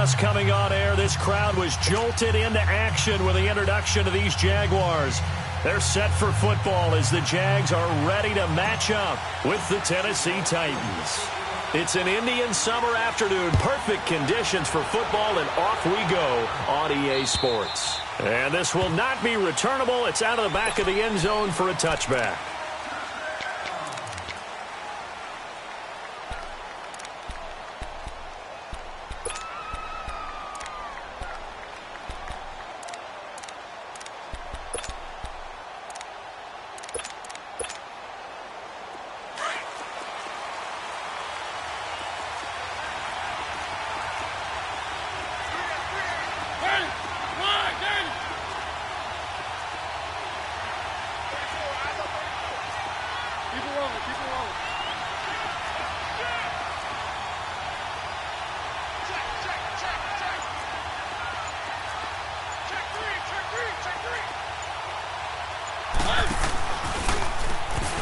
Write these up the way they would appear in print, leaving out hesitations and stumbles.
just coming on air, this crowd was jolted into action with the introduction of these Jaguars. They're set for football as the Jags are ready to match up with the Tennessee Titans. It's an Indian summer afternoon. Perfect conditions for football, and off we go on EA Sports. And this will not be returnable. It's out of the back of the end zone for a touchback.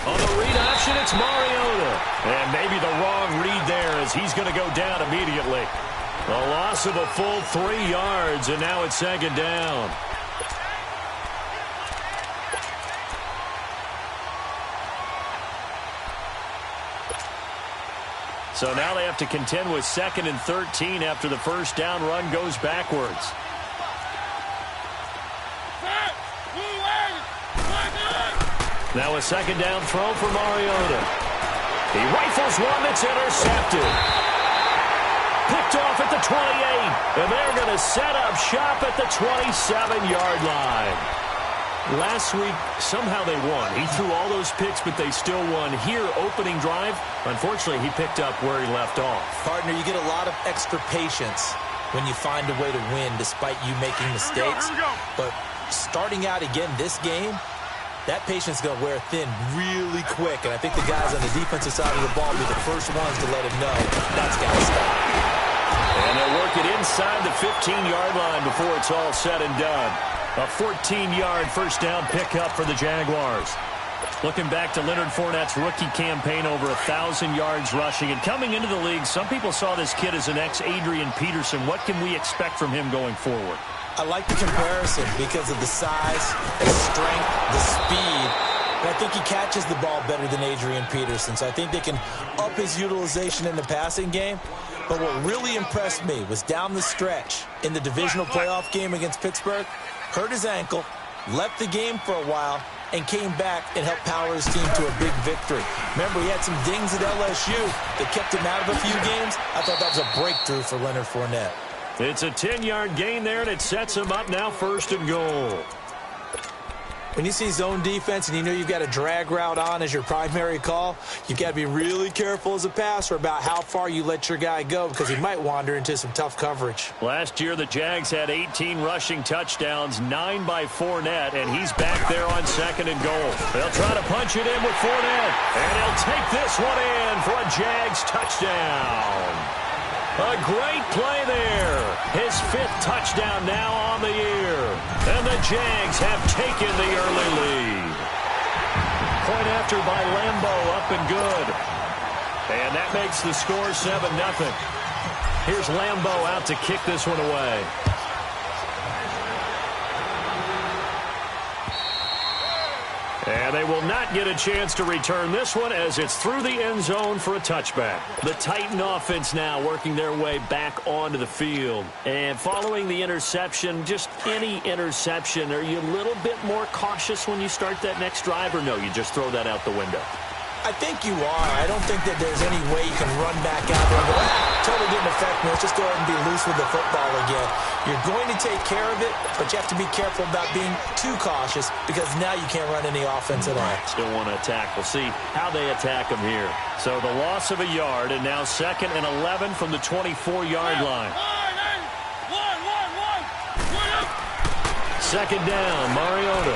On the read option, it's Mariota. And maybe the wrong read there as he's going to go down immediately. A loss of a full 3 yards, and now it's second down. So now they have to contend with 2nd and 13 after the first down run goes backwards. Now a second down throw for Mariota. He rifles one that's intercepted. Picked off at the 28. And they're going to set up shop at the 27-yard line. Last week, somehow they won. He threw all those picks, but they still won. Here, opening drive, unfortunately, he picked up where he left off. Partner, you get a lot of extra patience when you find a way to win despite you making mistakes. But starting out again this game, that patience is going to wear thin really quick, and I think the guys on the defensive side of the ball will be the first ones to let him know that's got to stop. And they'll work it inside the 15-yard line before it's all said and done. A 14-yard first down pickup for the Jaguars. Looking back to Leonard Fournette's rookie campaign, over 1,000 yards rushing. And coming into the league, some people saw this kid as an ex-Adrian Peterson. What can we expect from him going forward? I like the comparison because of the size, the strength, the speed. And I think he catches the ball better than Adrian Peterson. So I think they can up his utilization in the passing game. But what really impressed me was down the stretch in the divisional playoff game against Pittsburgh, hurt his ankle, left the game for a while, and came back and helped power his team to a big victory. Remember, he had some dings at LSU that kept him out of a few games. I thought that was a breakthrough for Leonard Fournette. It's a 10-yard gain there, and it sets him up now 1st and goal. When you see zone defense and you know you've got a drag route on as your primary call, you've got to be really careful as a passer about how far you let your guy go because he might wander into some tough coverage. Last year, the Jags had 18 rushing touchdowns, 9 by Fournette, and he's back there on 2nd and goal. They'll try to punch it in with Fournette, and he'll take this one in for a Jags touchdown. A great play there. His 5th touchdown now on the year. And the Jags have taken the early lead. Point after by Lambeau, up and good. And that makes the score 7-0. Here's Lambeau out to kick this one away. And they will not get a chance to return this one as it's through the end zone for a touchback. The Titan offense now working their way back onto the field. And following the interception, just any interception, are you a little bit more cautious when you start that next drive, or no, you just throw that out the window? I think you are. I don't think that there's any way you can run back out there and go, totally didn't affect me. Let's just go ahead and be loose with the football again. You're going to take care of it, but you have to be careful about being too cautious because now you can't run any offense at all. Still want to attack. We'll see how they attack them here. So the loss of a yard, and now 2nd and 11 from the 24-yard line. 2nd down, Mariota.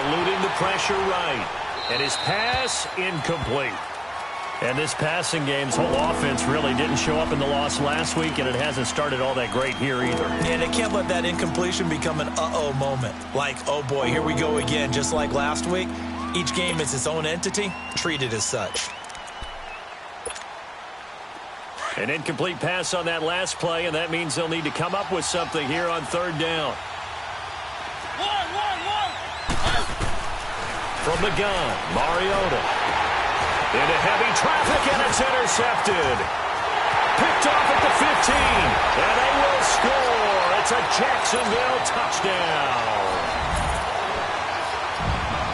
Eluding the pressure right. And his pass incomplete. And this passing game's whole offense really didn't show up in the loss last week, and it hasn't started all that great here either. And they can't let that incompletion become an uh-oh moment. Like, oh boy, here we go again, just like last week. Each game is its own entity, treated as such. An incomplete pass on that last play, and that means they'll need to come up with something here on third down. From the gun, Mariota. Into heavy traffic, and it's intercepted. Picked off at the 15, and they will score. It's a Jacksonville touchdown.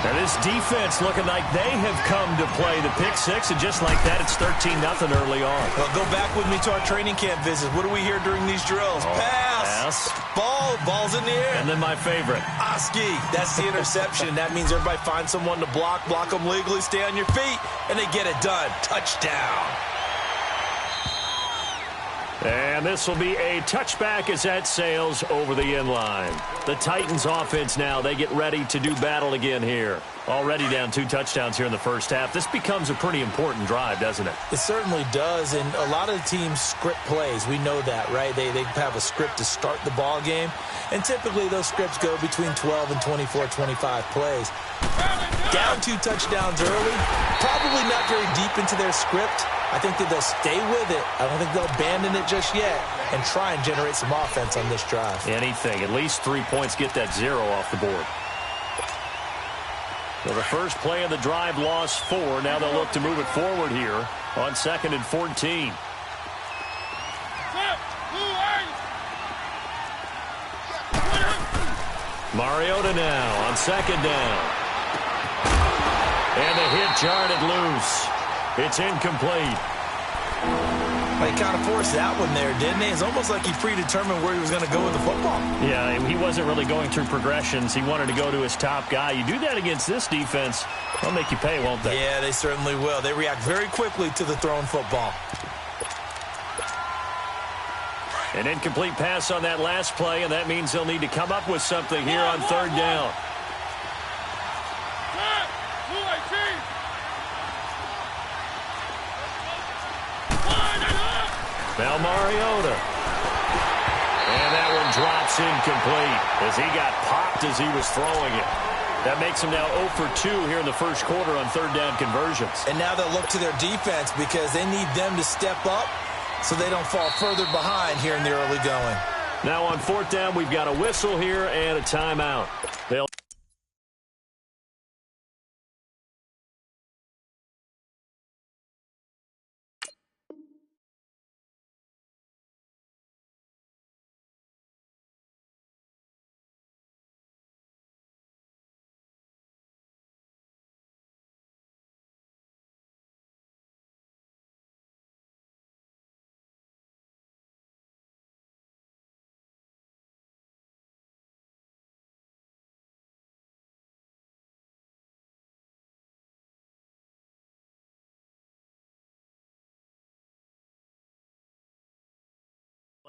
And this defense looking like they have come to play the pick six, and just like that, it's 13-0 early on. Well, go back with me to our training camp visit. What do we hear during these drills? Pass. Ball's in the air. And then my favorite. Oski, that's the interception. That means everybody finds someone to block them legally, stay on your feet, and they get it done. Touchdown. And this will be a touchback as that sails over the inline. The Titans offense now, they get ready to do battle again here. Already down 2 touchdowns here in the first half. This becomes a pretty important drive, doesn't it? It certainly does, and a lot of the teams script plays. We know that, right? They have a script to start the ball game, and typically those scripts go between 12 and 24, 25 plays. Down 2 touchdowns early, probably not very deep into their script. I think that they'll stay with it. I don't think they'll abandon it just yet and try and generate some offense on this drive. Anything. At least 3 points, get that 0 off the board. So the first play of the drive lost 4. Now they'll look to move it forward here on 2nd and 14. Mariota now on 2nd down. And the hit jarred it loose. It's incomplete. Well, he kind of forced that one there, didn't he? It's almost like he predetermined where he was going to go with the football. Yeah, he wasn't really going through progressions. He wanted to go to his top guy. You do that against this defense, they'll make you pay, won't they? Yeah, they certainly will. They react very quickly to the thrown football. An incomplete pass on that last play, and that means they'll need to come up with something here on 3rd down. Now Mariota. And that one drops incomplete as he got popped as he was throwing it. That makes him now 0 for 2 here in the first quarter on 3rd down conversions. And now they'll look to their defense because they need them to step up so they don't fall further behind here in the early going. Now on 4th down, we've got a whistle here and a timeout. They'll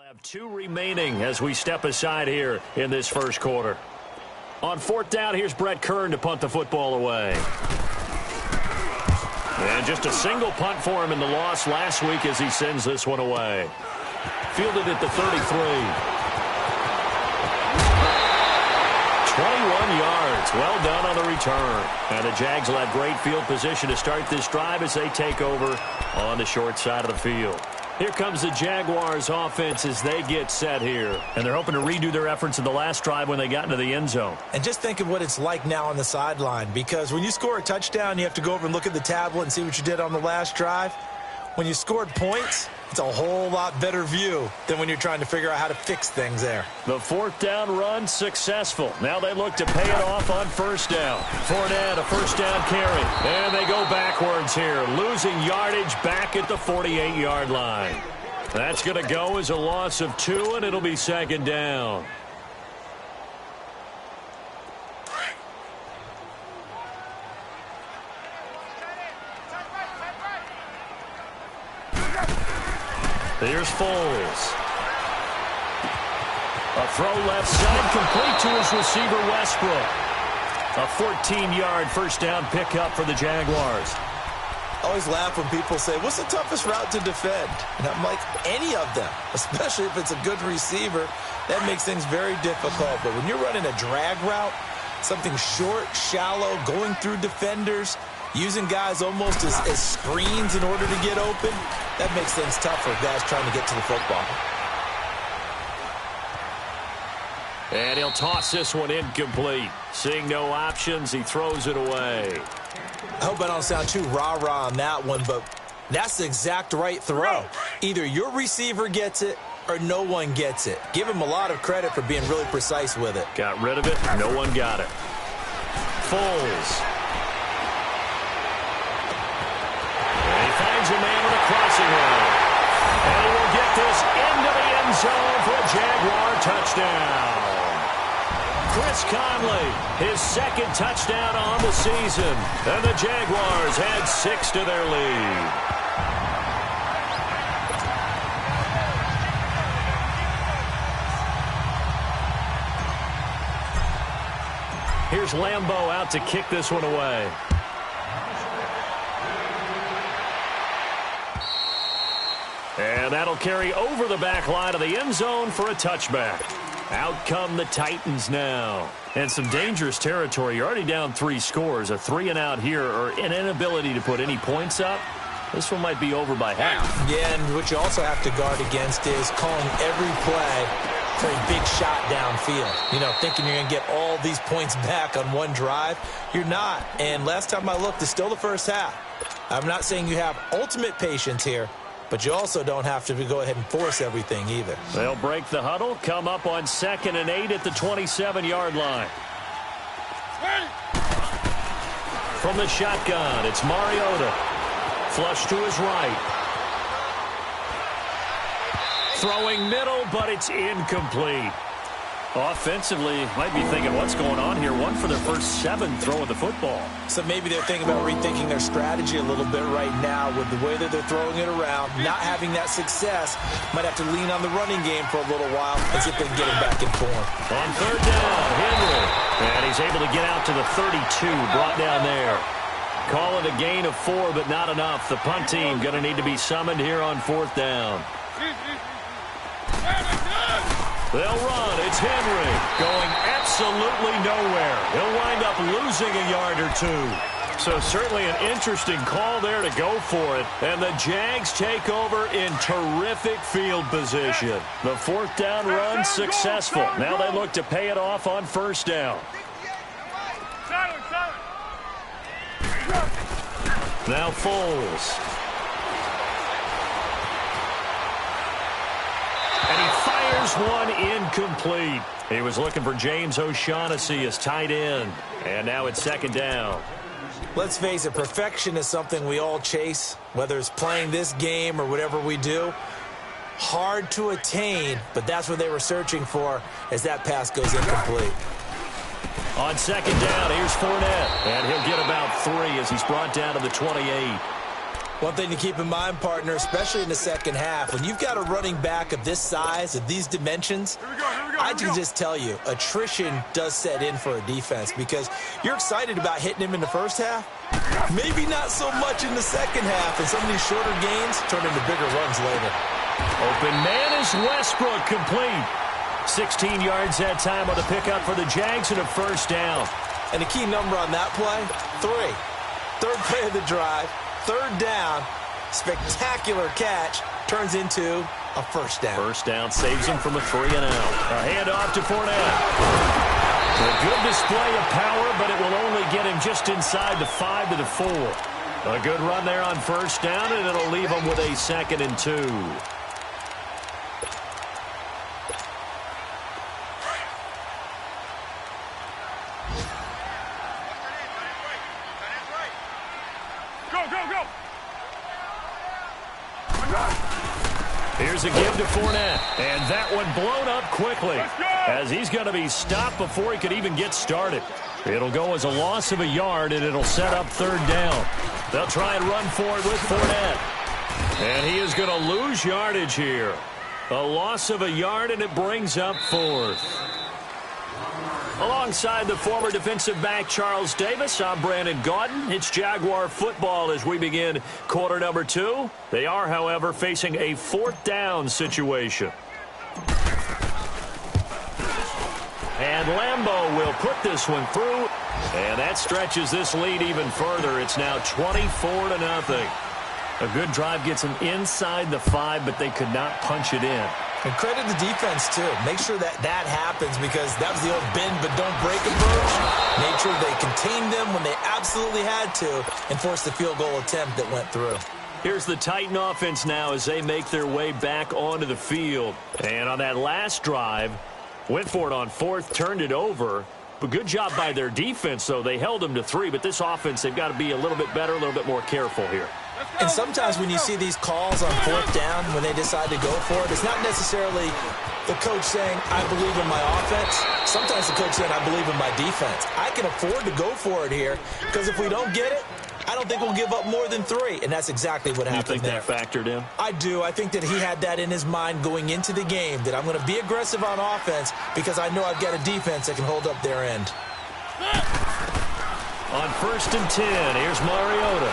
have 2 remaining as we step aside here in this first quarter. On 4th down, here's Brett Kern to punt the football away. And just a single punt for him in the loss last week as he sends this one away. Fielded at the 33. 21 yards. Well done on the return. And the Jags will have great field position to start this drive as they take over on the short side of the field. Here comes the Jaguars offense as they get set here. And they're hoping to redo their efforts in the last drive when they got into the end zone. And just think of what it's like now on the sideline, because when you score a touchdown, you have to go over and look at the tablet and see what you did on the last drive. When you scored points, it's a whole lot better view than when you're trying to figure out how to fix things there. The 4th down run successful. Now they look to pay it off on 1st down. Fournette, a 1st down carry. And they go backwards here, losing yardage back at the 48-yard line. That's going to go as a loss of 2, and it'll be 2nd down. Here's Foles. A throw left side, complete to his receiver, Westbrook. A 14-yard 1st down pickup for the Jaguars. I always laugh when people say, what's the toughest route to defend? And I'm like, any of them, especially if it's a good receiver. That makes things very difficult. But when you're running a drag route, something short, shallow, going through defenders, using guys almost as screens in order to get open, that makes things tough for guys trying to get to the football. And he'll toss this one incomplete. Seeing no options, he throws it away. I hope I don't sound too rah-rah on that one, but that's the exact right throw. Either your receiver gets it or no one gets it. Give him a lot of credit for being really precise with it. Got rid of it. No one got it. Foles. And he finds a man with a crossing route. And he will get this into the end zone for a Jaguar touchdown. Chris Conley, his second touchdown on the season. And the Jaguars had 6 to their lead. Here's Lambeau out to kick this one away. And that'll carry over the back line of the end zone for a touchback. Out come the Titans now. And some dangerous territory. You're already down 3 scores. A 3-and-out here or an inability to put any points up. This one might be over by half. Yeah, and what you also have to guard against is calling every play for a big shot downfield. You know, thinking you're going to get all these points back on one drive. You're not. And last time I looked, it's still the first half. I'm not saying you have ultimate patience here, but you also don't have to go ahead and force everything either. They'll break the huddle, come up on 2nd and 8 at the 27-yard line. From the shotgun, it's Mariota. Flush to his right. Throwing middle, but it's incomplete. Offensively, might be thinking, what's going on here? 1 for their first 7 throwing the football. So maybe they're thinking about rethinking their strategy a little bit right now with the way that they're throwing it around. Not having that success, might have to lean on the running game for a little while and see if they can get it back in form. On 3rd down, Henry. And he's able to get out to the 32, brought down there. Call it a gain of 4, but not enough. The punt team going to need to be summoned here on 4th down. They'll run. It's Henry going absolutely nowhere. He'll wind up losing a yard or 2. So certainly an interesting call there to go for it. And the Jags take over in terrific field position. The 4th down run successful. Now they look to pay it off on 1st down. Now Foles. And he fires one incomplete. He was looking for James O'Shaughnessy as tight end. And now it's 2nd down. Let's face it, perfection is something we all chase, whether it's playing this game or whatever we do. Hard to attain, but that's what they were searching for as that pass goes incomplete. On 2nd down, here's Fournette. And he'll get about 3 as he's brought down to the 28. One thing to keep in mind, partner, especially in the second half, when you've got a running back of this size, of these dimensions, I can just tell you, attrition does set in for a defense because you're excited about hitting him in the first half. Maybe not so much in the second half, and some of these shorter gains turn into bigger runs later. Open man is Westbrook, complete. 16 yards that time on the pickup for the Jags and a 1st down. And the key number on that play, 3. 3rd play of the drive. 3rd down, spectacular catch, turns into a 1st down. 1st down saves him from a 3-and-out. A handoff to Fournette. A good display of power, but it will only get him just inside the 5 to the 4. A good run there on 1st down, and it'll leave him with a 2nd and 2. Here's a give to Fournette, and that one blown up quickly as he's going to be stopped before he could even get started. It'll go as a loss of a yard, and it'll set up 3rd down. They'll try and run for it with Fournette, and he is going to lose yardage here. A loss of a yard, and it brings up 4th. Alongside the former defensive back Charles Davis, I'm Brandon Gaudin. It's Jaguar football as we begin quarter number 2. They are, however, facing a 4th down situation. And Lambeau will put this one through. And that stretches this lead even further. It's now 24-0. A good drive gets them inside the 5, but they could not punch it in. And credit the defense, too. Make sure that happens because that was the old bend but don't break approach. Made sure they contained them when they absolutely had to and forced the field goal attempt that went through. Here's the Titan offense now as they make their way back onto the field. And on that last drive, went for it on 4th, turned it over. But good job by their defense, though. They held them to 3, but this offense, they've got to be a little bit better, a little bit more careful here. And sometimes when you see these calls on 4th down, when they decide to go for it, it's not necessarily the coach saying, I believe in my offense. Sometimes the coach saying, I believe in my defense. I can afford to go for it here because if we don't get it, I don't think we'll give up more than 3, and that's exactly what happened there. You think that factored in? I do. I think that he had that in his mind going into the game, that I'm going to be aggressive on offense because I know I've got a defense that can hold up their end. On 1st and 10, here's Mariota.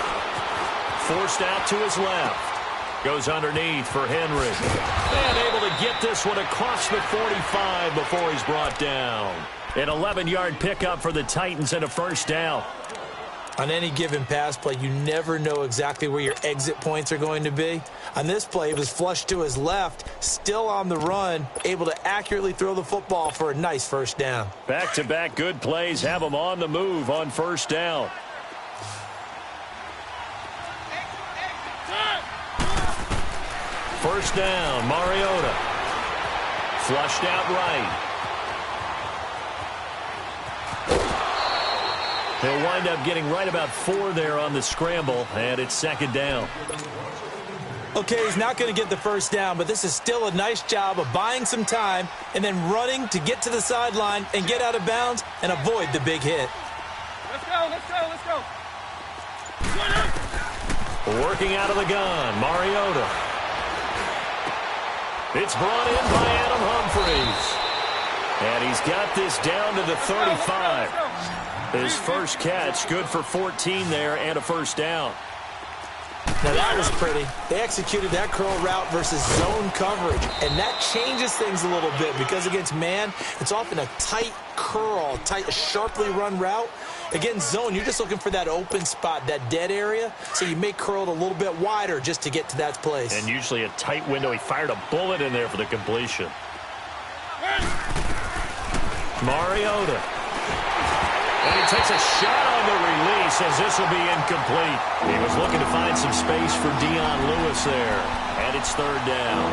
Forced out to his left. Goes underneath for Henry. And able to get this one across the 45 before he's brought down. An 11-yard pickup for the Titans and a 1st down. On any given pass play, you never know exactly where your exit points are going to be. On this play, it was flushed to his left, still on the run, able to accurately throw the football for a nice 1st down. Back-to-back good plays have him on the move on 1st down. First down, Mariota. Flushed out right. He'll wind up getting right about 4 there on the scramble, and it's 2nd down. Okay, he's not going to get the 1st down, but this is still a nice job of buying some time and then running to get to the sideline and get out of bounds and avoid the big hit. Let's go, let's go, let's go. Working out of the gun, Mariota. It's brought in by Adam Humphries. And he's got this down to the 35. His first catch, good for 14 there and a 1st down. Now that was pretty. They executed that curl route versus zone coverage, and that changes things a little bit because against man, it's often a tight curl, tight, sharply run route. Against zone, you're just looking for that open spot, that dead area, so you may curl it a little bit wider just to get to that place. And usually a tight window. He fired a bullet in there for the completion. Mariota. And he takes a shot on the release as this will be incomplete. He was looking to find some space for Dion Lewis there. And it's 3rd down.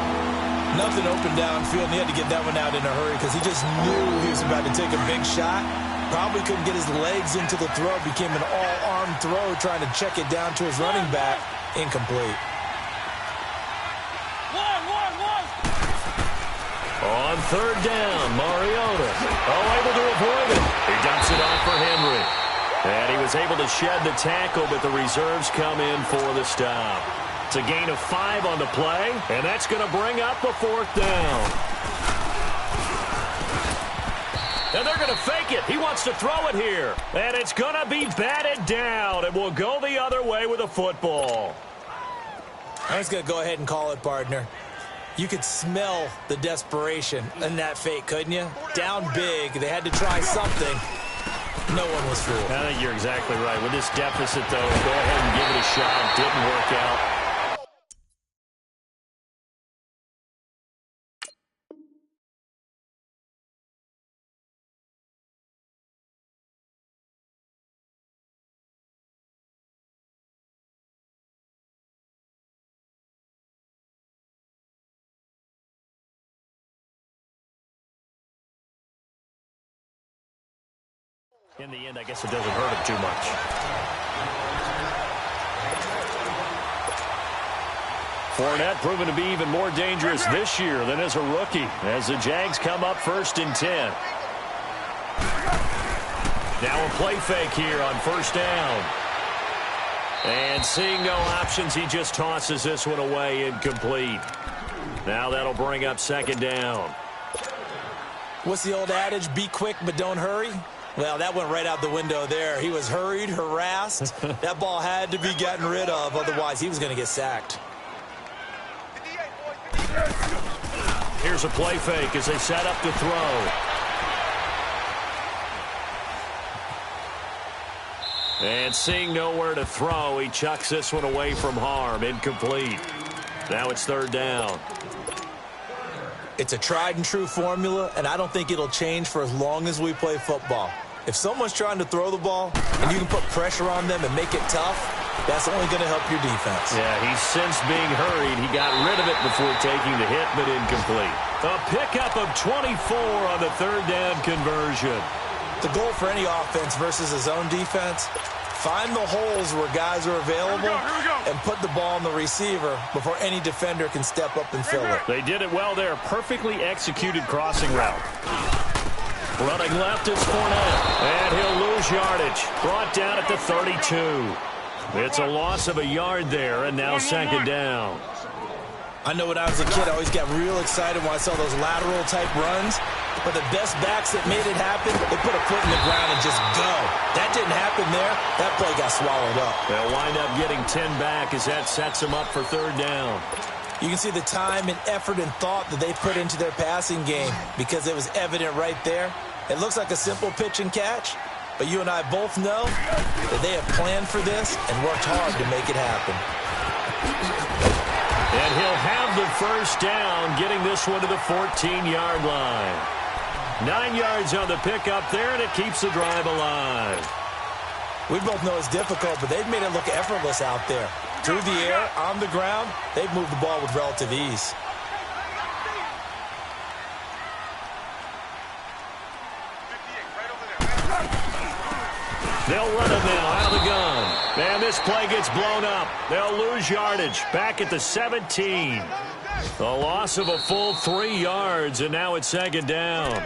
Nothing open downfield, and he had to get that one out in a hurry because he just knew he was about to take a big shot. Probably couldn't get his legs into the throw. Became an all-arm throw trying to check it down to his running back. Incomplete. On 3rd down, Mariota. Able to avoid it. He dumps it off for Henry. And he was able to shed the tackle, but the reserves come in for the stop. It's a gain of 5 on the play, and that's going to bring up the 4th down. And they're going to fake it. He wants to throw it here. And it's going to be batted down, and we'll go the other way with a football. I was going to go ahead and call it, partner. You could smell the desperation in that fake, couldn't you? Down big. They had to try something. No one was fooled. I think you're exactly right. With this deficit, though, go ahead and give it a shot. Didn't work out. In the end, I guess it doesn't hurt him too much. Fournette proven to be even more dangerous this year than as a rookie as the Jags come up 1st and 10. Now a play fake here on 1st down. And seeing no options, he just tosses this one away incomplete. Now that'll bring up 2nd down. What's the old adage? Be quick, but don't hurry. Well, that went right out the window there. He was hurried, harassed. That ball had to be gotten rid of, otherwise he was going to get sacked. Here's a play fake as they set up to throw. And seeing nowhere to throw, he chucks this one away from harm. Incomplete. Now it's third down. It's a tried-and-true formula, and I don't think it'll change for as long as we play football. If someone's trying to throw the ball and you can put pressure on them and make it tough, that's only going to help your defense. Yeah, he's since being hurried. He got rid of it before taking the hit, but incomplete. A pickup of 24 on the third down conversion. The goal for any offense versus his own defense, find the holes where guys are available and put the ball on the receiver before any defender can step up and fill it. They did it well there. Perfectly executed crossing route. Running left is Fournette, and he'll lose yardage. Brought down at the 32. It's a loss of a yard there, and now second down. I know when I was a kid, I always got real excited when I saw those lateral-type runs. But the best backs that made it happen, they put a foot in the ground and just go. That didn't happen there. That play got swallowed up. They'll wind up getting 10 back as that sets them up for third down. You can see the time and effort and thought that they put into their passing game because it was evident right there. It looks like a simple pitch and catch, but you and I both know that they have planned for this and worked hard to make it happen. And he'll have the first down, getting this one to the 14-yard line. 9 yards on the pickup there, and it keeps the drive alive. We both know it's difficult, but they've made it look effortless out there. Through the air, on the ground, they've moved the ball with relative ease. They'll run it now out of the gun. And this play gets blown up. They'll lose yardage. Back at the 17. A loss of a full 3 yards, and now it's second down.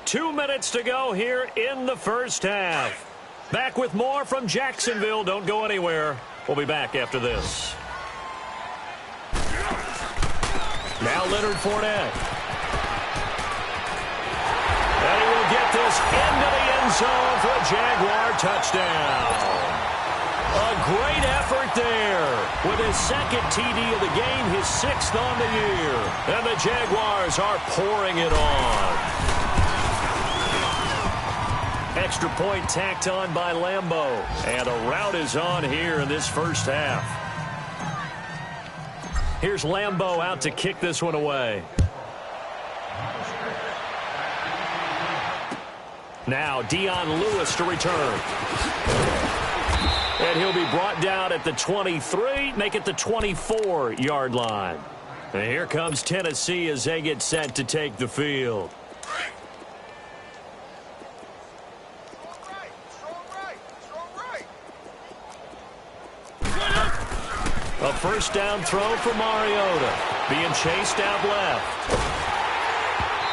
2 minutes to go here in the first half. Back with more from Jacksonville. Don't go anywhere. We'll be back after this. Now Leonard Fournette. And he will get this into the end zone for a Jaguar touchdown. A great effort there with his second TD of the game, his 6th on the year. And the Jaguars are pouring it on. Extra point tacked on by Lambeau. And a rout is on here in this first half. Here's Lambeau out to kick this one away. Now Dion Lewis to return. And he'll be brought down at the 23, make it the 24-yard line. And here comes Tennessee as they get set to take the field. A first down throw for Mariota. Being chased out left.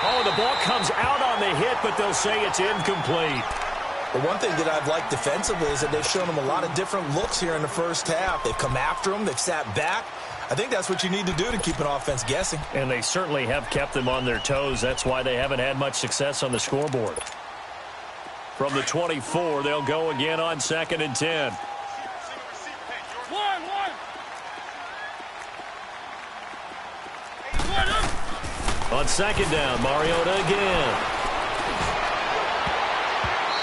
Oh, the ball comes out on the hit, but they'll say it's incomplete. But one thing that I've liked defensively is that they've shown them a lot of different looks here in the first half. They've come after them. They've sat back. I think that's what you need to do to keep an offense guessing. And they certainly have kept them on their toes. That's why they haven't had much success on the scoreboard. From the 24, they'll go again on 2nd and 10. On second down, Mariota again.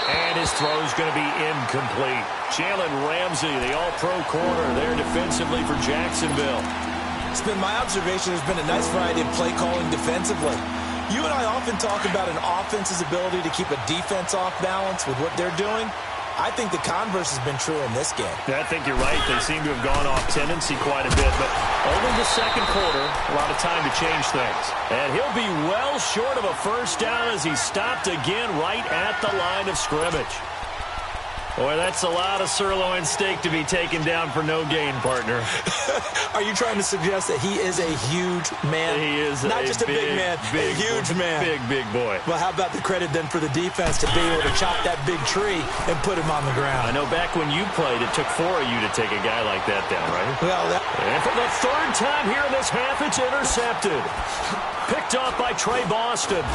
And his throw's going to be incomplete. Jalen Ramsey, the all-pro corner there defensively for Jacksonville. It's been my observation there's been a nice variety of play calling defensively. You and I often talk about an offense's ability to keep a defense off balance with what they're doing. I think the converse has been true in this game. Yeah, I think you're right. They seem to have gone off tendency quite a bit, but only the second quarter, a lot of time to change things. And he'll be well short of a first down as he stopped again right at the line of scrimmage. Boy, that's a lot of sirloin steak to be taken down for no gain, partner. Are you trying to suggest that he is a huge man? He is not just a big man, a huge man. Big boy. Well, how about the credit then for the defense to be able to chop that big tree and put him on the ground? I know back when you played, it took 4 of you to take a guy like that down, right? Well, and for the 3rd time here in this half, it's intercepted. Picked off by Trey Boston.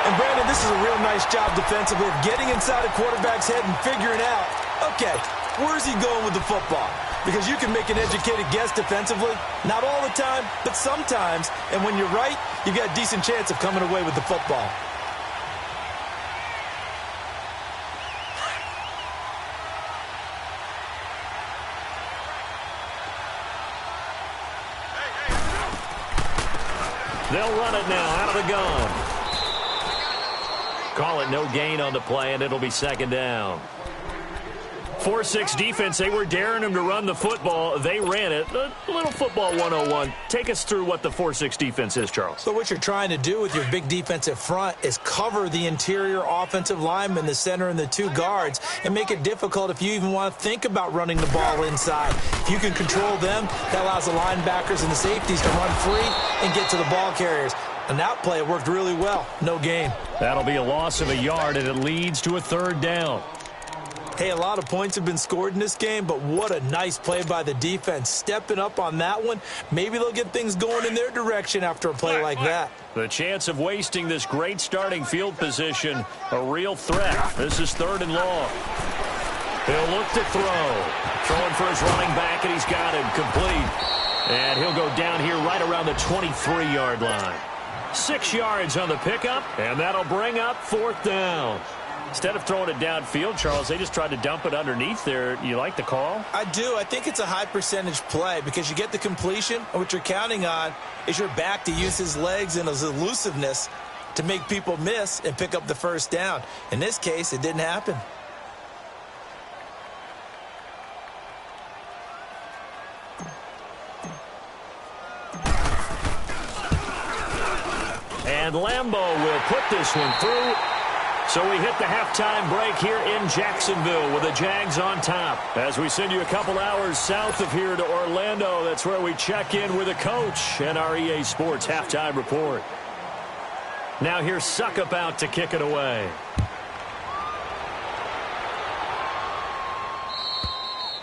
And, Brandon, this is a real nice job defensively of getting inside a quarterback's head and figuring out, okay, where's he going with the football? because you can make an educated guess defensively. Not all the time, but sometimes. And when you're right, you've got a decent chance of coming away with the football. They'll run it now out of the gun. Call it no gain on the play, and it'll be second down. 4-6 defense, they were daring him to run the football. They ran it. A little football 101. Take us through what the 4-6 defense is, Charles. So what you're trying to do with your big defensive front is cover the interior offensive linemen, the center and the two guards, and make it difficult if you even want to think about running the ball inside. If you can control them, that allows the linebackers and the safeties to run free and get to the ball carriers. And that play worked really well. No gain. That'll be a loss of a yard, and it leads to a third down. Hey, a lot of points have been scored in this game, but what a nice play by the defense. Stepping up on that one, maybe they'll get things going in their direction after a play like that. The chance of wasting this great starting field position, a real threat. This is 3rd and long. He'll look to throw. Throwing for his running back, and he's got him complete. And he'll go down here right around the 23-yard line. 6 yards on the pickup, and that'll bring up 4th down. Instead of throwing it downfield, Charles, they just tried to dump it underneath there. You like the call? I do. I think it's a high percentage play because you get the completion, and what you're counting on is your back to use his legs and his elusiveness to make people miss and pick up the first down. In this case, it didn't happen. And Lambeau will put this one through. So we hit the halftime break here in Jacksonville with the Jags on top. As we send you a couple hours south of here to Orlando, that's where we check in with the coach and our EA Sports halftime report. Now here's Succop out to kick it away.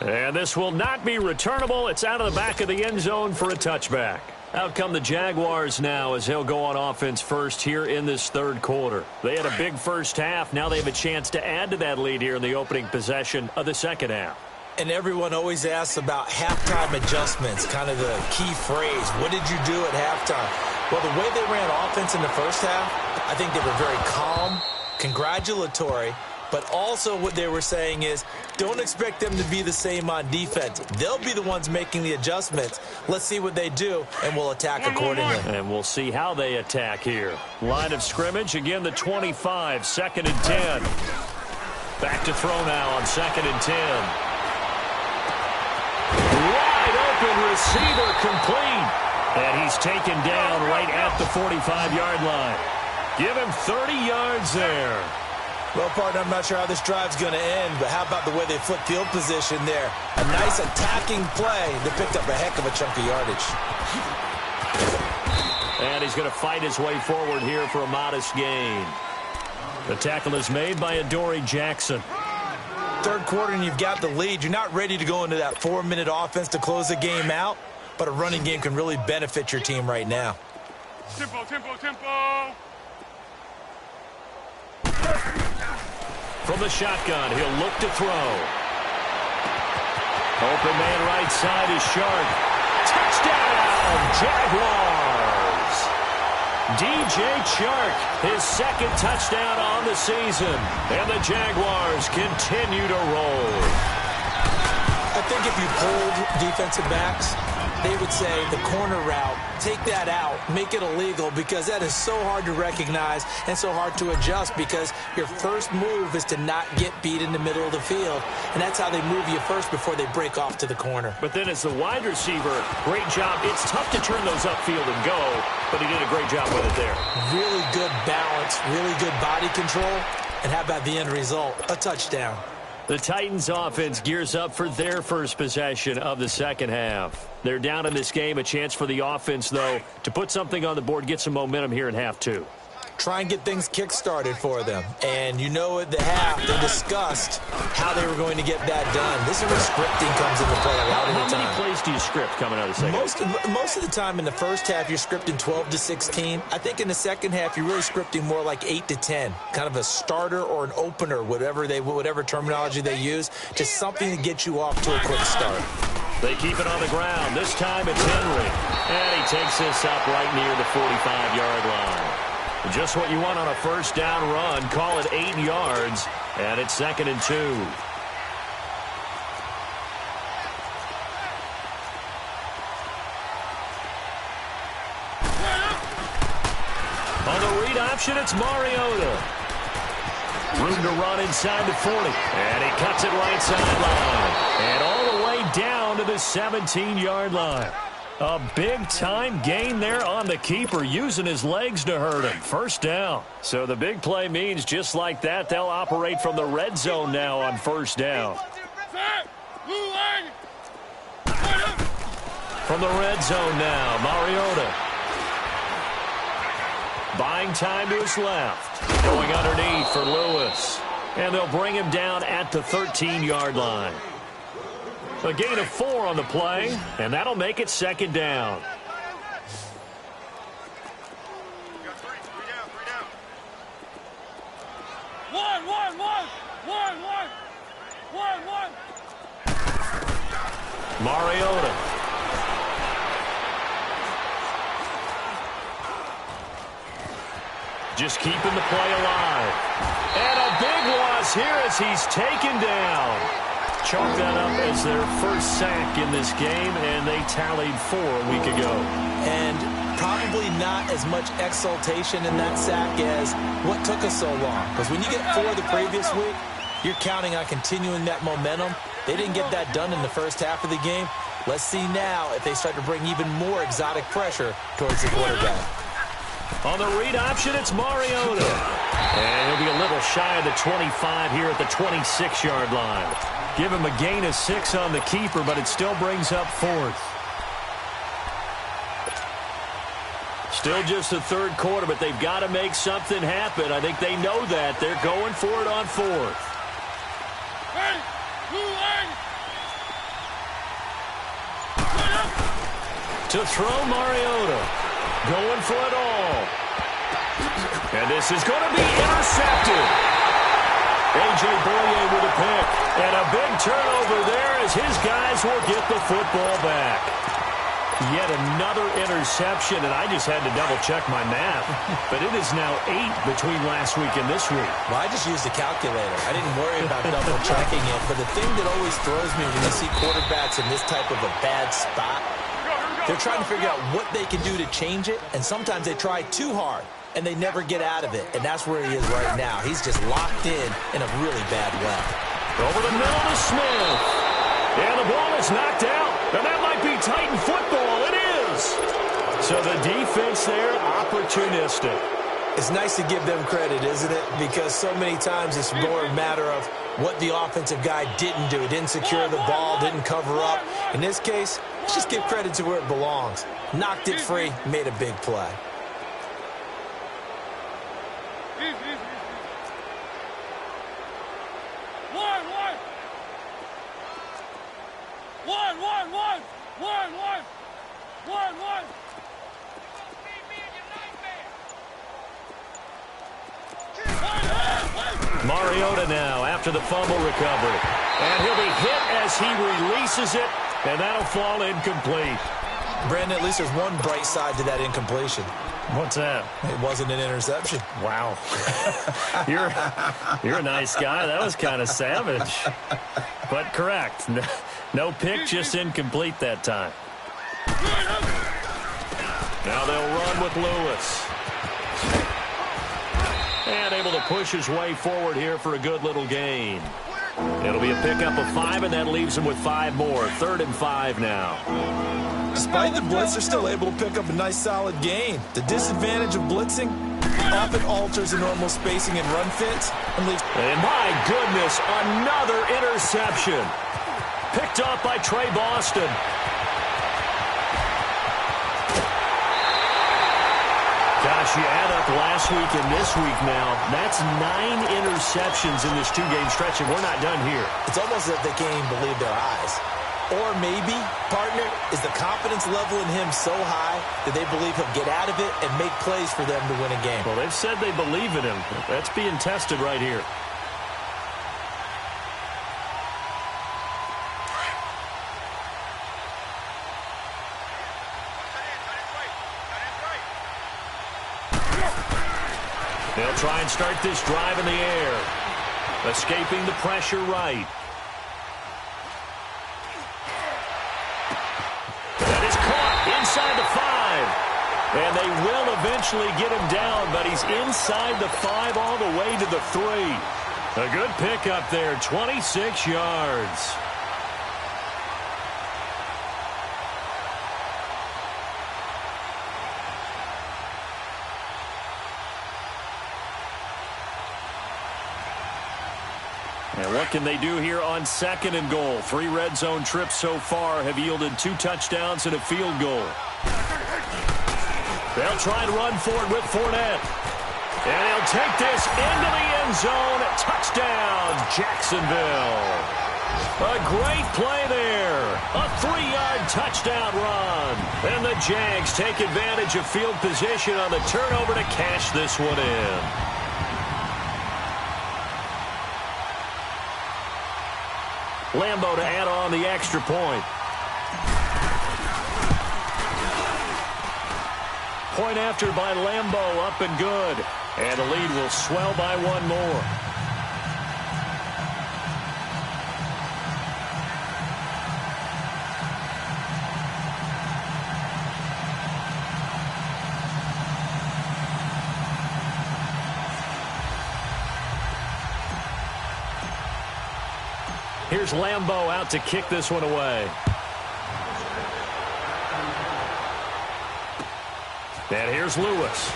And this will not be returnable. It's out of the back of the end zone for a touchback. Out come the Jaguars now as they'll go on offense first here in this 3rd quarter. They had a big first half. Now they have a chance to add to that lead here in the opening possession of the 2nd half. And everyone always asks about halftime adjustments, kind of the key phrase. What did you do at halftime? Well, the way they ran offense in the first half, I think they were very calm, congratulatory, but also what they were saying is don't expect them to be the same on defense. They'll be the ones making the adjustments. Let's see what they do, and we'll attack accordingly. And we'll see how they attack here. Line of scrimmage, again the 25, 2nd and 10. Back to throw now on 2nd and 10. Wide open receiver complete. And he's taken down right at the 45-yard line. Give him 30 yards there. Well, partner, I'm not sure how this drive's going to end, but how about the way they flip field position there? A nice attacking play that picked up a heck of a chunk of yardage. And he's going to fight his way forward here for a modest gain. The tackle is made by Adoree Jackson. 3rd quarter and you've got the lead. You're not ready to go into that 4-minute offense to close the game out, but a running game can really benefit your team right now. Tempo, tempo, tempo. From the shotgun, he'll look to throw. Open man right side is Shark. Touchdown, Jaguars! DJ Chark, his 2nd touchdown on the season. And the Jaguars continue to roll. I think if you pulled defensive backs, they would say the corner route, take that out, make it illegal, because that is so hard to recognize and so hard to adjust because your first move is to not get beat in the middle of the field, and that's how they move you first before they break off to the corner. But then as the wide receiver, great job. It's tough to turn those upfield and go, but he did a great job with it there. Really good balance, really good body control, and how about the end result? A touchdown. The Titans offense gears up for their first possession of the 2nd half. They're down in this game. A chance for the offense, though, to put something on the board, get some momentum here in half 2. Try and get things kick-started for them. And you know at the half, they discussed how they were going to get that done. This is where scripting comes into play a lot of the time. How many plays do you script coming out of the second? Most of the time in the first half, you're scripting 12 to 16. I think in the second half, you're really scripting more like 8 to 10. Kind of a starter or an opener, whatever terminology they use. Just something to get you off to a quick start. They keep it on the ground. This time it's Henry. And he takes this up right near the 45-yard line. Just what you want on a first down run. Call it 8 yards. And it's 2nd and 2. On the read option, it's Mariota. Room to run inside the 40. And he cuts it right sideline. And all the way down to the 17-yard line. A big-time gain there on the keeper, using his legs to hurt him. First down. So the big play means just like that, they'll operate from the red zone now on first down. From the red zone now, Mariota. Buying time to his left. Going underneath for Lewis. And they'll bring him down at the 13-yard line. A gain of 4 on the play, and that'll make it 2nd down. Mariota. Just keeping the play alive. And a big loss here as he's taken down. Chalk that up as their first sack in this game, and they tallied 4 a week ago. And probably not as much exultation in that sack as what took us so long. Because when you get 4 the previous week, you're counting on continuing that momentum. They didn't get that done in the first half of the game. Let's see now if they start to bring even more exotic pressure towards the quarterback. On the read option, it's Mariota. And he'll be a little shy of the 25 here at the 26-yard line. Give him a gain of 6 on the keeper, but it still brings up 4th. Still just the third quarter, but they've got to make something happen. I think they know that. They're going for it on 4th. To throw Mariota. Going for it all. And this is going to be intercepted. A.J. Boye with a pick. And a big turnover there as his guys will get the football back. Yet another interception, and I just had to double-check my math. But it is now 8 between last week and this week. Well, I just used a calculator. I didn't worry about double-checking it. But the thing that always throws me when you see quarterbacks in this type of a bad spot, they're trying to figure out what they can do to change it, and sometimes they try too hard, and they never get out of it. And that's where he is right now. He's just locked in a really bad way. Over the middle to Smith. And the ball is knocked out. And that might be Titan football. It is. So the defense there, opportunistic. It's nice to give them credit, isn't it? Because so many times it's more a matter of what the offensive guy didn't do. Didn't secure the ball, didn't cover up. In this case, let's just give credit to where it belongs. Knocked it free, made a big play. Mariota now after the fumble recovery. And he'll be hit as he releases it, and that'll fall incomplete. Brandon, at least there's one bright side to that incompletion. What's that? It wasn't an interception. Wow. You're a nice guy. That was kind of savage. But correct. No pick, just incomplete that time. Now they'll run with Lewis. And able to push his way forward here for a good little gain. It'll be a pickup of 5, and that leaves him with 5 more. 3rd and 5 now. Despite the blitz, they're still able to pick up a nice, solid gain. The disadvantage of blitzing often alters the normal spacing and run fits. And my goodness, another interception. Picked off by Trey Boston. Gosh, you add up last week and this week now, that's 9 interceptions in this 2-game stretch, and we're not done here. It's almost as if they can't even believe their eyes. Or maybe, partner, is the confidence level in him so high that they believe he'll get out of it and make plays for them to win a game. Well, they've said they believe in him. That's being tested right here. They'll try and start this drive in the air. Escaping the pressure right. That is caught inside the 5. And they will eventually get him down, but he's inside the 5 all the way to the 3. A good pickup there, 26 yards. And what can they do here on 2nd and goal? 3 red zone trips so far have yielded 2 touchdowns and a field goal. They'll try and run for it with Fournette. And he'll take this into the end zone. Touchdown, Jacksonville. A great play there. A 3-yard touchdown run. And the Jags take advantage of field position on the turnover to cash this one in. Lambo to add on the extra point. Point after by Lambo, up and good. And the lead will swell by 1 more. Here's Lambo out to kick this one away. And here's Lewis.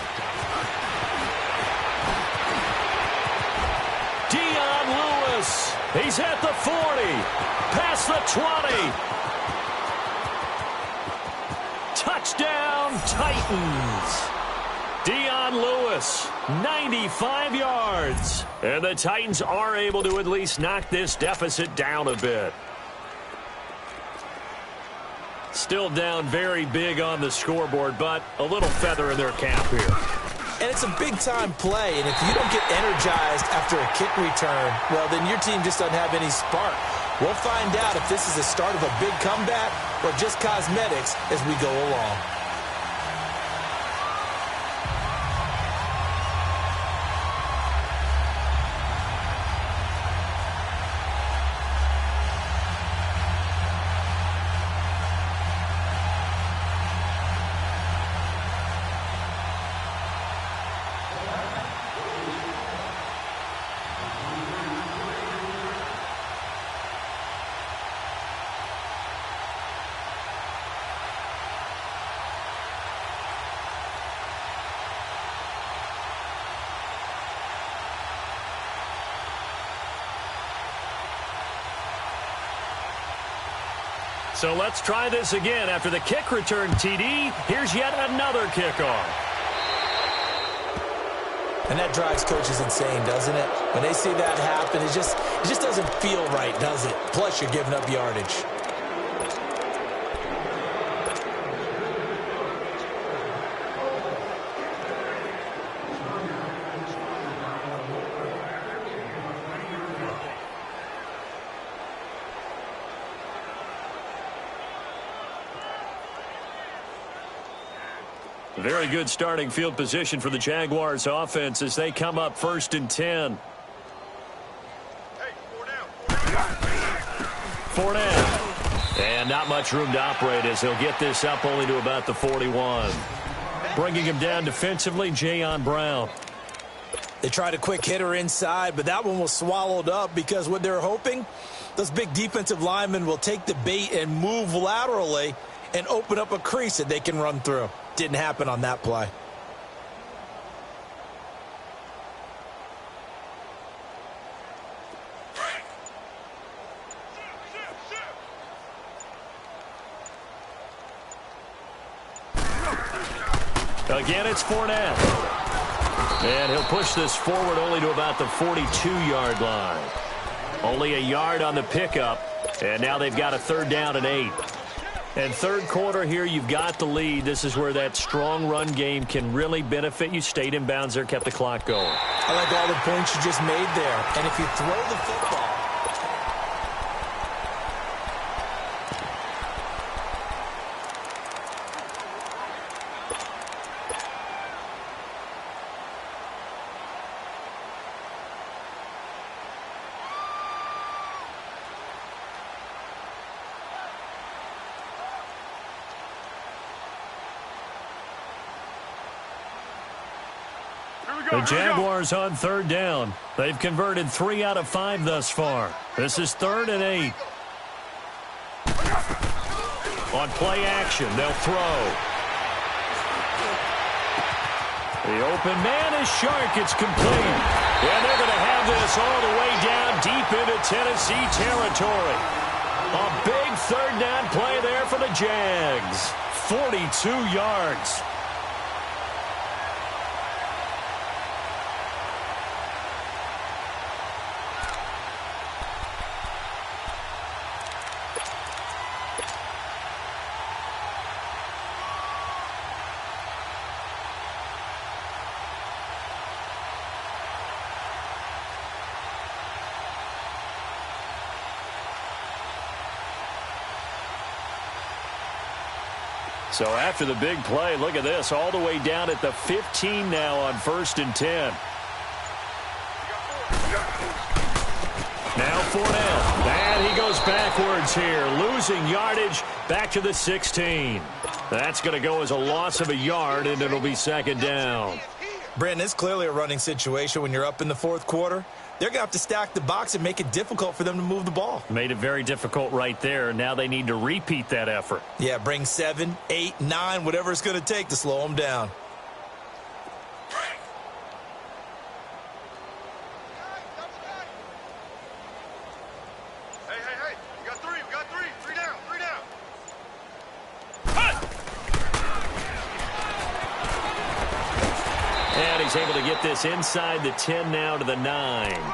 Dion Lewis. He's at the 40. Past the 20. Touchdown, Titans. Dion Lewis, 95 yards. And the Titans are able to at least knock this deficit down a bit. Still down very big on the scoreboard, but a little feather in their cap here. And it's a big-time play, and if you don't get energized after a kick return, well, then your team just doesn't have any spark. We'll find out if this is the start of a big comeback or just cosmetics as we go along. So let's try this again. After the kick return, TD, here's yet another kickoff. And that drives coaches insane, doesn't it? When they see that happen, it just doesn't feel right, does it? Plus, you're giving up yardage. Very good starting field position for the Jaguars offense as they come up 1st and 10. Fournette. And not much room to operate as he'll get this up only to about the 41. Bringing him down defensively, Jayon Brown. They tried a quick hitter inside, but that one was swallowed up because what they're hoping, those big defensive linemen will take the bait and move laterally and open up a crease that they can run through. Didn't happen on that play. Again, it's Fournette. And he'll push this forward only to about the 42-yard line. Only a yard on the pickup, and now they've got a 3rd down and 8. And 3rd quarter here, you've got the lead. This is where that strong run game can really benefit you. Stayed in bounds there, kept the clock going. I like all the points you just made there. And if you throw the football, The Jaguars on third down. They've converted 3 out of 5 thus far. This is 3rd and 8. On play action, they'll throw. The open man is Shark. It's complete. And they're going to have this all the way down deep into Tennessee territory. A big 3rd down play there for the Jags. 42 yards. So after the big play, look at this, all the way down at the 15 now on 1st and 10. Now Fournette, and he goes backwards here, losing yardage back to the 16. That's going to go as a loss of a yard, and it'll be 2nd down. Brandon, it's clearly a running situation when you're up in the 4th quarter. They're going to have to stack the box and make it difficult for them to move the ball. Made it very difficult right there. Now they need to repeat that effort. Yeah, bring 7, 8, 9, whatever it's going to take to slow them down. Hey, we got 3, we got 3. 3 down, 3 down. And he's able to get this inside the 10 now to the 9.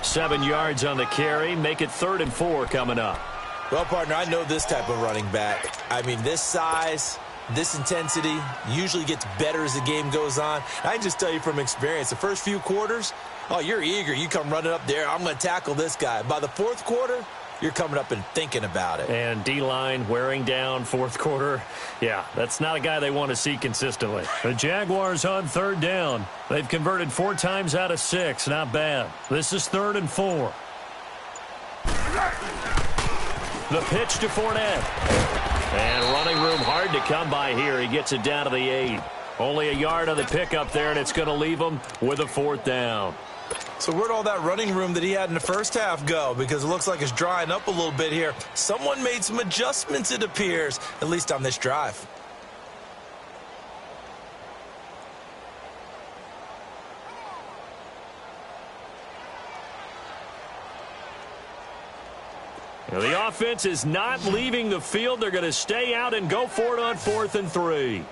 7 yards on the carry. Make it 3rd and 4 coming up. Well, partner, I know this type of running back. I mean, this size, this intensity usually gets better as the game goes on. I can just tell you from experience, the first few quarters, oh, you're eager. You come running up there, I'm going to tackle this guy. By the 4th quarter, you're coming up and thinking about it. And D-line wearing down 4th quarter. Yeah, that's not a guy they want to see consistently. The Jaguars on 3rd down. They've converted 4 times out of 6. Not bad. This is 3rd and 4. The pitch to Fournette. And running room hard to come by here. He gets it down to the 8. Only a yard on the pickup there, and it's going to leave him with a 4th down. So where'd all that running room that he had in the first half go? Because it looks like it's drying up a little bit here. Someone made some adjustments, it appears, at least on this drive. Now the offense is not leaving the field. They're going to stay out and go for it on 4th and 3.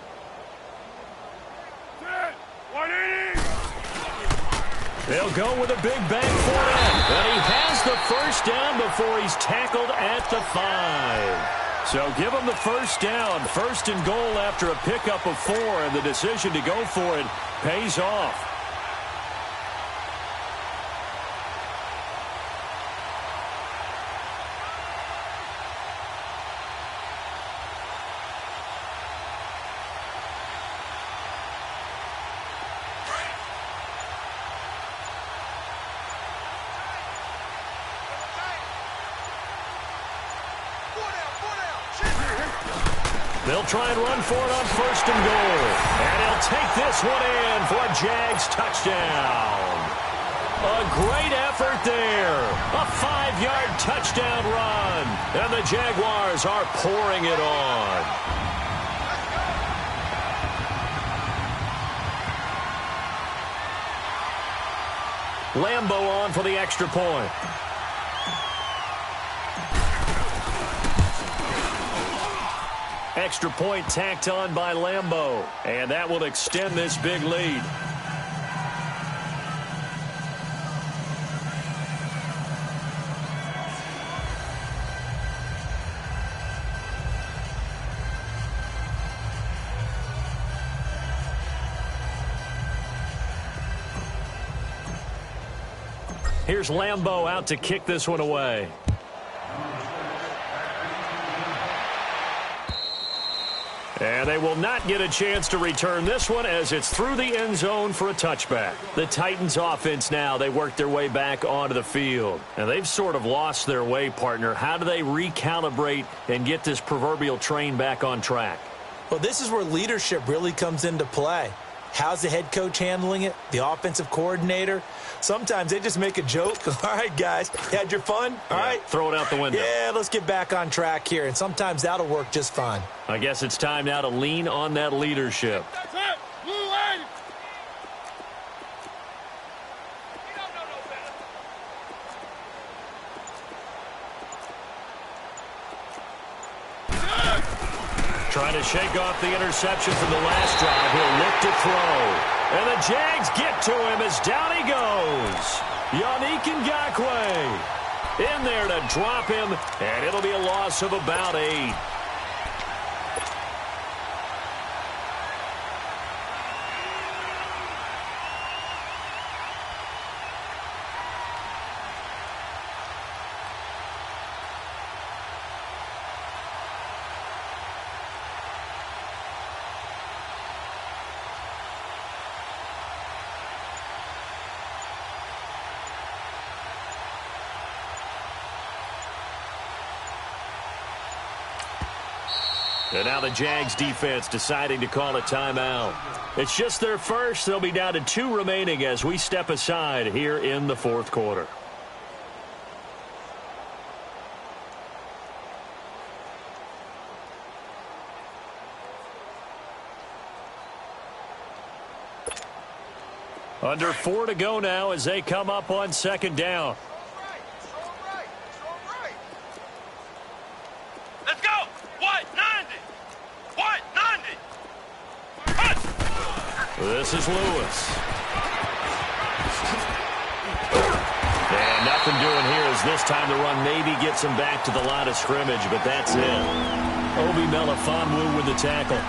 They'll go with a big bang for it. And he has the 1st down before he's tackled at the 5. So give him the 1st down. 1st and goal after a pickup of 4. And the decision to go for it pays off. They'll try and run for it on 1st and goal. And he'll take this one in for a Jags touchdown. A great effort there. A 5-yard touchdown run. And the Jaguars are pouring it on. Lambo on for the extra point. Extra point tacked on by Lambo. And that will extend this big lead. Here's Lambo out to kick this one away. And they will not get a chance to return this one as it's through the end zone for a touchback. The Titans offense now, they work their way back onto the field. And they've sort of lost their way, partner. How do they recalibrate and get this proverbial train back on track? Well, this is where leadership really comes into play. How's the head coach handling it? The offensive coordinator? Sometimes they just make a joke. All right, guys, you had your fun? All right. Throw it out the window. Yeah, let's get back on track here, and sometimes that'll work just fine. I guess it's time now to lean on that leadership. That's it. Blue line. Trying to shake off the interception from the last drive. He'll look to throw. And the Jags get to him as down he goes. Yannick Ngakoue in there to drop him, and it'll be a loss of about 8. And now the Jags defense deciding to call a timeout. It's just their first. They'll be down to 2 remaining as we step aside here in the fourth quarter. Under 4 to go now as they come up on second down. This is Lewis. And nothing doing here as this time the run maybe gets him back to the line of scrimmage, but that's it. Obi Melifonwu with the tackle.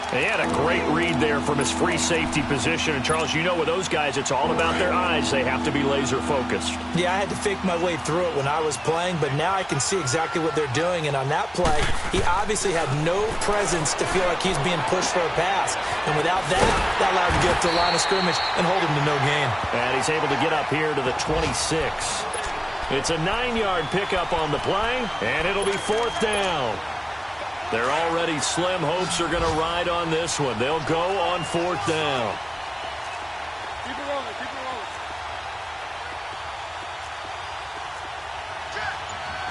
He had a great read there from his free safety position. And, Charles, you know with those guys, it's all about their eyes. They have to be laser-focused. Yeah, I had to fake my way through it when I was playing, but now I can see exactly what they're doing. And on that play, he obviously had no presence to feel like he's being pushed for a pass. And without that, that allowed him to get up to the line of scrimmage and hold him to no gain. And he's able to get up here to the 26. It's a 9-yard pickup on the play, and it'll be 4th down. Their already slim hopes are going to ride on this one. They'll go on 4th down. Keep it rolling, keep it rolling.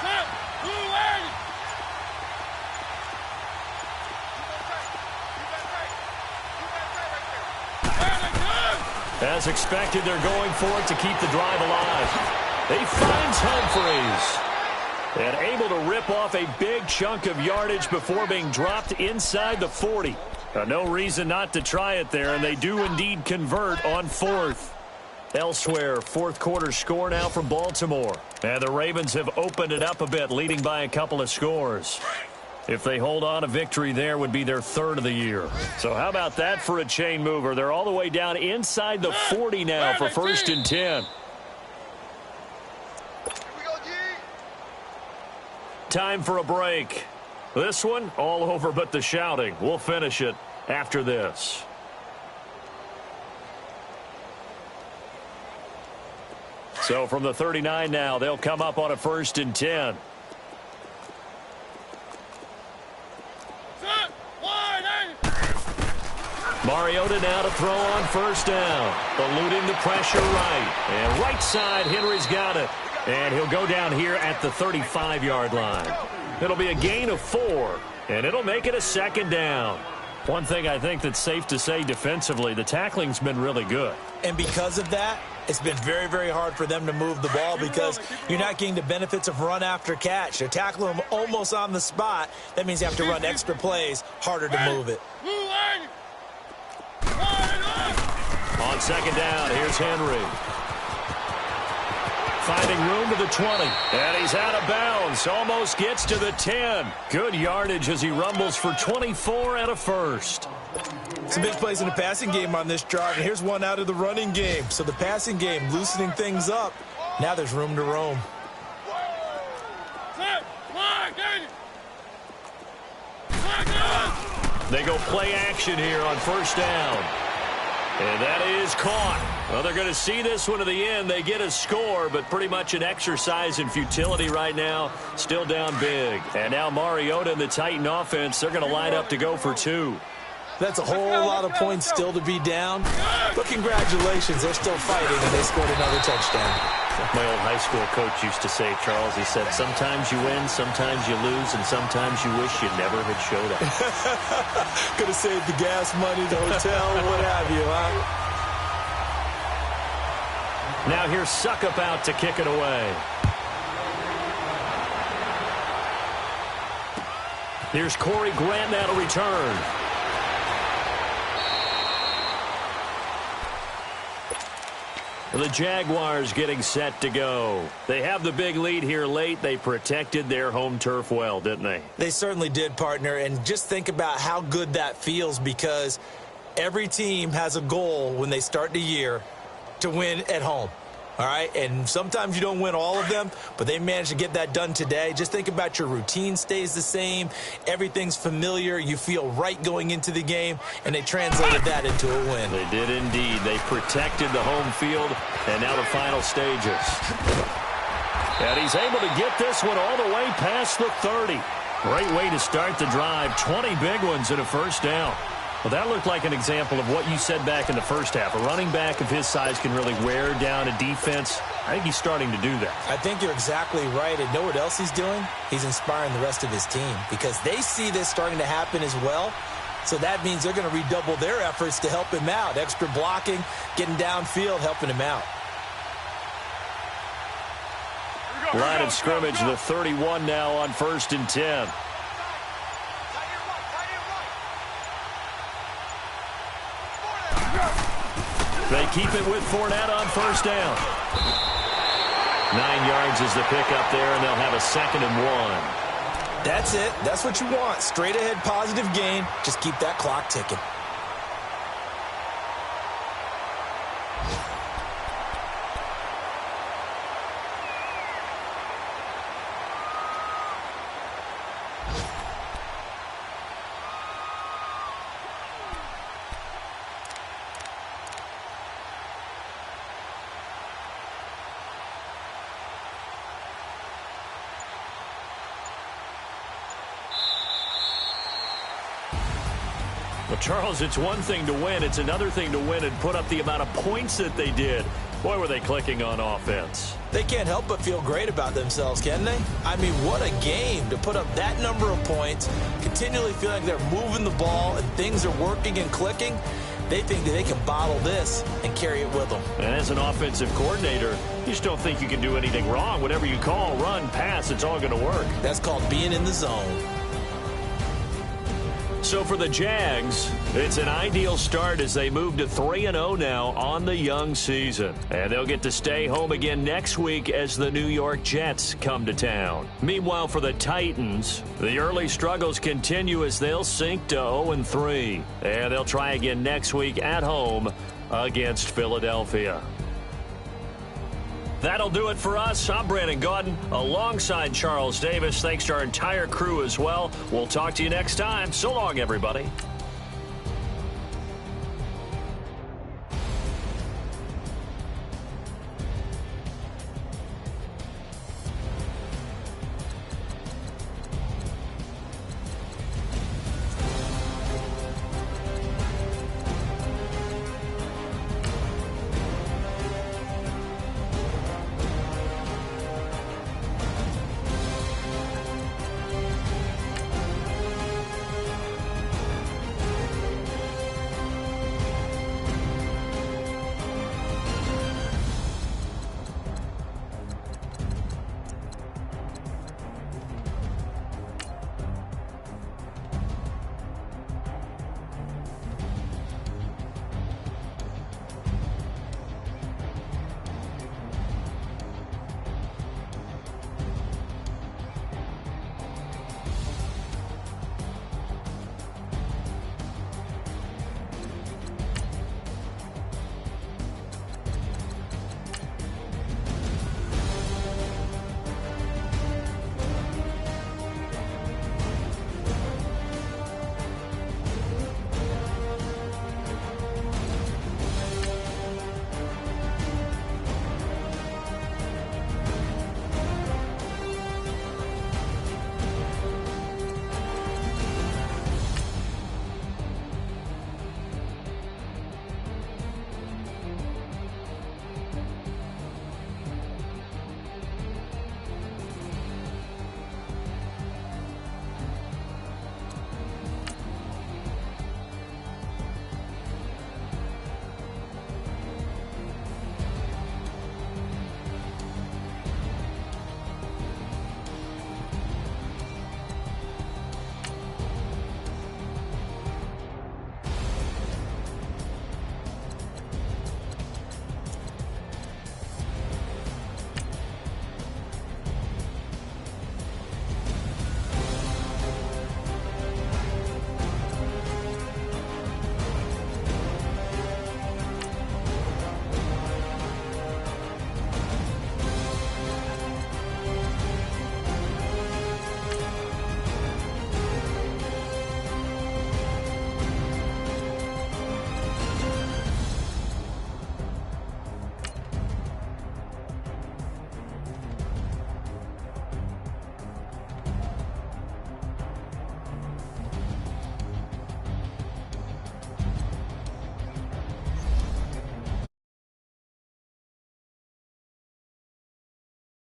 Set, blue line. As expected, they're going for it to keep the drive alive. He finds Humphreys. And able to rip off a big chunk of yardage before being dropped inside the 40. No reason not to try it there, and they do indeed convert on 4th. Elsewhere, fourth quarter score now from Baltimore. And the Ravens have opened it up a bit, leading by a couple of scores. If they hold on, a victory there would be their 3rd of the year. So how about that for a chain mover? They're all the way down inside the 40 now for 1st and 10. Time for a break. This one, all over but the shouting. We'll finish it after this. So from the 39 now, they'll come up on a 1st and 10. Mariota now to throw on 1st down. Eluding the pressure right. And right side, Henry's got it. And he'll go down here at the 35-yard line. It'll be a gain of 4, and it'll make it a 2nd down. One thing I think that's safe to say defensively, the tackling's been really good. And because of that, it's been very, very hard for them to move the ball because you're not getting the benefits of run after catch. They're tackling them almost on the spot. That means you have to run extra plays, harder to move it. On 2nd down, here's Henry. Finding room to the 20. And he's out of bounds. Almost gets to the 10. Good yardage as he rumbles for 24 and a 1st. Some big plays in the passing game on this drive. And here's one out of the running game. So the passing game loosening things up. Now there's room to roam. They go play action here on 1st down. And that is caught. Well, they're going to see this one to the end. They get a score, but pretty much an exercise in futility right now. Still down big. And now Mariota and the Titan offense, they're going to line up to go for 2. That's a whole lot of points still to be down. But congratulations, they're still fighting, and they scored another touchdown. My old high school coach used to say, Charles, he said, sometimes you win, sometimes you lose, and sometimes you wish you never had showed up. Could have saved the gas money, the hotel, what have you, huh? Now here's Suckup out to kick it away. Here's Corey Grant now to return. The Jaguars getting set to go. They have the big lead here late. They protected their home turf well, didn't they? They certainly did, partner. And just think about how good that feels, because every team has a goal when they start the year to win at home. All right, and sometimes you don't win all of them, but they managed to get that done today. Just think about your routine stays the same. Everything's familiar. You feel right going into the game, and they translated that into a win. They did indeed. They protected the home field, and now the final stages. And he's able to get this one all the way past the 30. Great way to start the drive. 20 big ones and a first down. Well, that looked like an example of what you said back in the first half. A running back of his size can really wear down a defense. I think he's starting to do that. I think you're exactly right. And know what else he's doing? He's inspiring the rest of his team, because they see this starting to happen as well. So that means they're going to redouble their efforts to help him out. Extra blocking, getting downfield, helping him out. Line of scrimmage, the 31 now on 1st and 10. They keep it with Fournette on first down. 9 yards is the pickup there, and they'll have a 2nd and 1. That's it. That's what you want. Straight ahead positive gain. Just keep that clock ticking. Well, Charles, it's one thing to win. It's another thing to win and put up the amount of points that they did. Boy, were they clicking on offense. They can't help but feel great about themselves, can they? I mean, what a game to put up that number of points, continually feel like they're moving the ball and things are working and clicking. They think that they can bottle this and carry it with them. And as an offensive coordinator, you just don't think you can do anything wrong. Whatever you call, run, pass, it's all going to work. That's called being in the zone. So for the Jags, it's an ideal start as they move to 3-0 now on the young season. And they'll get to stay home again next week as the New York Jets come to town. Meanwhile, for the Titans, the early struggles continue as they'll sink to 0-3. And they'll try again next week at home against Philadelphia. That'll do it for us. I'm Brandon Gaudin alongside Charles Davis. Thanks to our entire crew as well. We'll talk to you next time. So long, everybody.